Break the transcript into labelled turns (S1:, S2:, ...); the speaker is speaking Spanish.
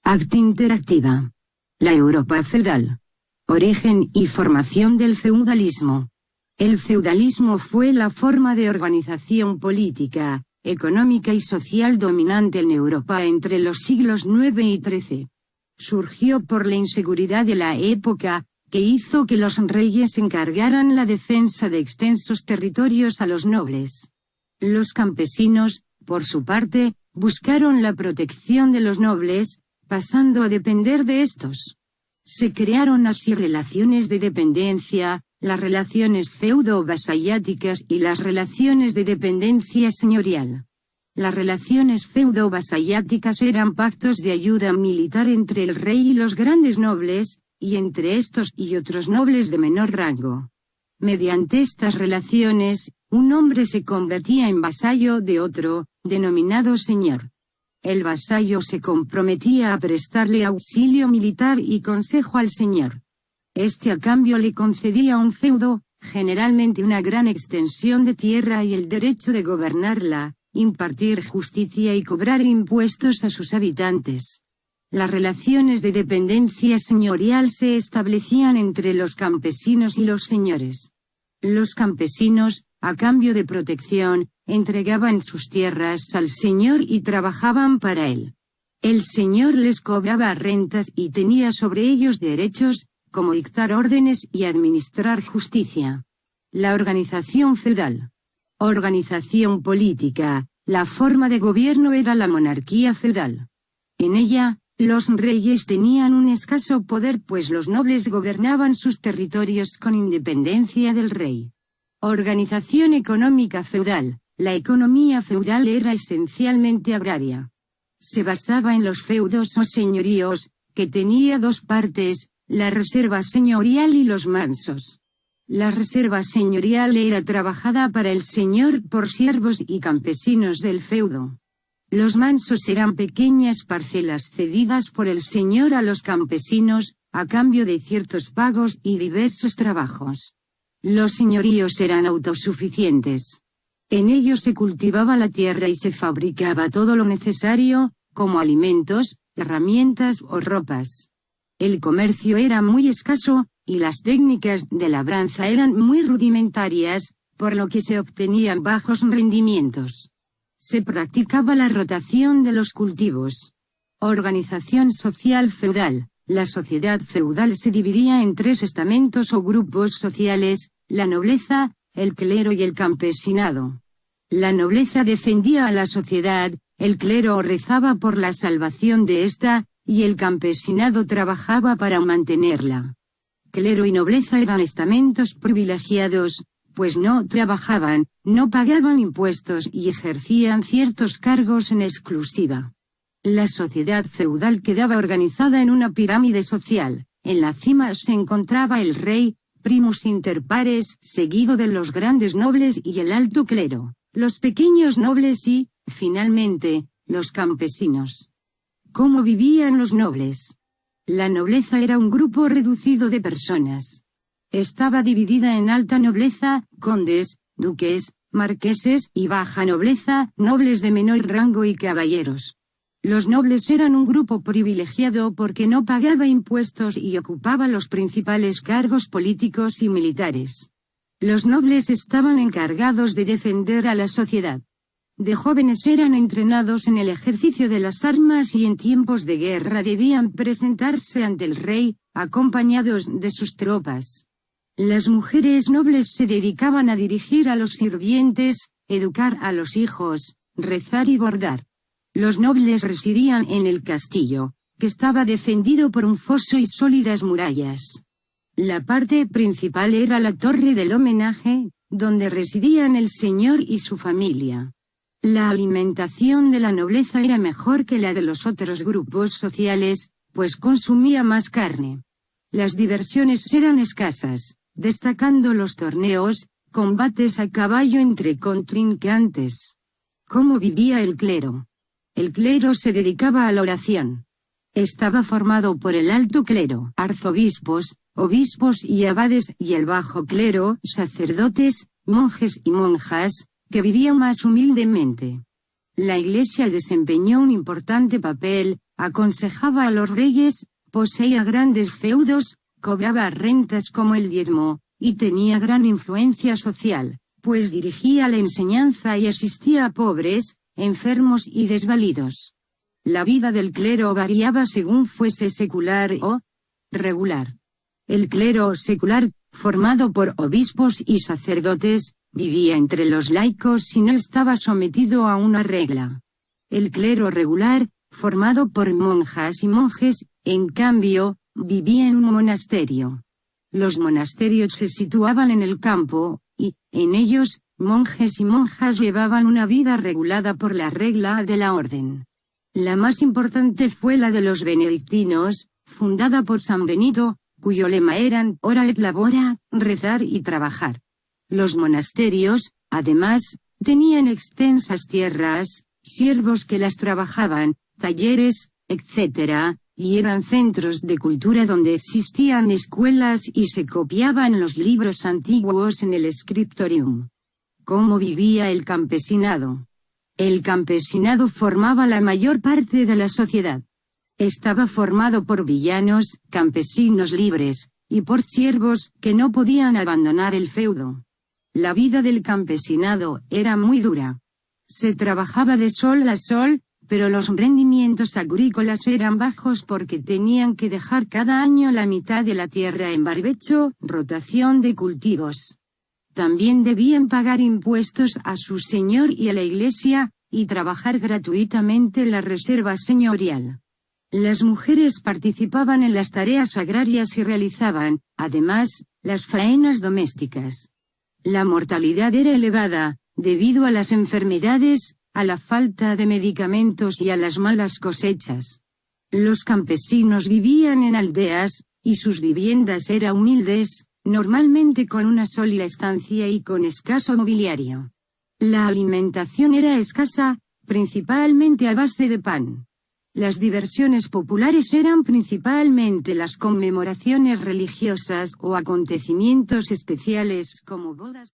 S1: Acta interactiva. La Europa feudal. Origen y formación del feudalismo. El feudalismo fue la forma de organización política, económica y social dominante en Europa entre los siglos IX y XIII. Surgió por la inseguridad de la época, que hizo que los reyes encargaran la defensa de extensos territorios a los nobles. Los campesinos, por su parte, buscaron la protección de los nobles, pasando a depender de estos. Se crearon así relaciones de dependencia, las relaciones feudo-vasalláticas y las relaciones de dependencia señorial. Las relaciones feudo-vasalláticas eran pactos de ayuda militar entre el rey y los grandes nobles, y entre estos y otros nobles de menor rango. Mediante estas relaciones, un hombre se convertía en vasallo de otro, denominado señor. El vasallo se comprometía a prestarle auxilio militar y consejo al señor. Este a cambio le concedía un feudo, generalmente una gran extensión de tierra y el derecho de gobernarla, impartir justicia y cobrar impuestos a sus habitantes. Las relaciones de dependencia señorial se establecían entre los campesinos y los señores. Los campesinos, a cambio de protección, entregaban sus tierras al señor y trabajaban para él. El señor les cobraba rentas y tenía sobre ellos derechos, como dictar órdenes y administrar justicia. La organización feudal. Organización política. La forma de gobierno era la monarquía feudal. En ella, los reyes tenían un escaso poder pues los nobles gobernaban sus territorios con independencia del rey. Organización económica feudal. La economía feudal era esencialmente agraria. Se basaba en los feudos o señoríos, que tenía dos partes, la reserva señorial y los mansos. La reserva señorial era trabajada para el señor por siervos y campesinos del feudo. Los mansos eran pequeñas parcelas cedidas por el señor a los campesinos, a cambio de ciertos pagos y diversos trabajos. Los señoríos eran autosuficientes. En ellos se cultivaba la tierra y se fabricaba todo lo necesario, como alimentos, herramientas o ropas. El comercio era muy escaso, y las técnicas de labranza eran muy rudimentarias, por lo que se obtenían bajos rendimientos. Se practicaba la rotación de los cultivos. Organización social feudal. La sociedad feudal se dividía en tres estamentos o grupos sociales, la nobleza, el clero y el campesinado. La nobleza defendía a la sociedad, el clero rezaba por la salvación de ésta, y el campesinado trabajaba para mantenerla. Clero y nobleza eran estamentos privilegiados, pues no trabajaban, no pagaban impuestos y ejercían ciertos cargos en exclusiva. La sociedad feudal quedaba organizada en una pirámide social. En la cima se encontraba el rey, primus inter pares, seguido de los grandes nobles y el alto clero, los pequeños nobles y, finalmente, los campesinos. ¿Cómo vivían los nobles? La nobleza era un grupo reducido de personas. Estaba dividida en alta nobleza, condes, duques, marqueses y baja nobleza, nobles de menor rango y caballeros. Los nobles eran un grupo privilegiado porque no pagaba impuestos y ocupaba los principales cargos políticos y militares. Los nobles estaban encargados de defender a la sociedad. De jóvenes eran entrenados en el ejercicio de las armas y en tiempos de guerra debían presentarse ante el rey, acompañados de sus tropas. Las mujeres nobles se dedicaban a dirigir a los sirvientes, educar a los hijos, rezar y bordar. Los nobles residían en el castillo, que estaba defendido por un foso y sólidas murallas. La parte principal era la torre del homenaje, donde residían el señor y su familia. La alimentación de la nobleza era mejor que la de los otros grupos sociales, pues consumía más carne. Las diversiones eran escasas, destacando los torneos, combates a caballo entre contrincantes. ¿Cómo vivía el clero? El clero se dedicaba a la oración. Estaba formado por el alto clero, arzobispos, obispos y abades y el bajo clero, sacerdotes, monjes y monjas, que vivían más humildemente. La Iglesia desempeñó un importante papel, aconsejaba a los reyes, poseía grandes feudos, cobraba rentas como el diezmo, y tenía gran influencia social, pues dirigía la enseñanza y asistía a pobres, enfermos y desvalidos. La vida del clero variaba según fuese secular o regular. El clero secular, formado por obispos y sacerdotes, vivía entre los laicos y no estaba sometido a una regla. El clero regular, formado por monjas y monjes, en cambio, vivía en un monasterio. Los monasterios se situaban en el campo, y, en ellos, monjes y monjas llevaban una vida regulada por la regla de la orden. La más importante fue la de los benedictinos, fundada por San Benito, cuyo lema eran ora et labora, rezar y trabajar. Los monasterios, además, tenían extensas tierras, siervos que las trabajaban, talleres, etc., y eran centros de cultura donde existían escuelas y se copiaban los libros antiguos en el scriptorium. ¿Cómo vivía el campesinado? El campesinado formaba la mayor parte de la sociedad. Estaba formado por villanos, campesinos libres, y por siervos que no podían abandonar el feudo. La vida del campesinado era muy dura. Se trabajaba de sol a sol, pero los rendimientos agrícolas eran bajos porque tenían que dejar cada año la mitad de la tierra en barbecho, rotación de cultivos. También debían pagar impuestos a su señor y a la iglesia, y trabajar gratuitamente la reserva señorial. Las mujeres participaban en las tareas agrarias y realizaban, además, las faenas domésticas. La mortalidad era elevada, debido a las enfermedades, a la falta de medicamentos y a las malas cosechas. Los campesinos vivían en aldeas, y sus viviendas eran humildes, normalmente con una sola estancia y con escaso mobiliario. La alimentación era escasa, principalmente a base de pan. Las diversiones populares eran principalmente las conmemoraciones religiosas o acontecimientos especiales como bodas.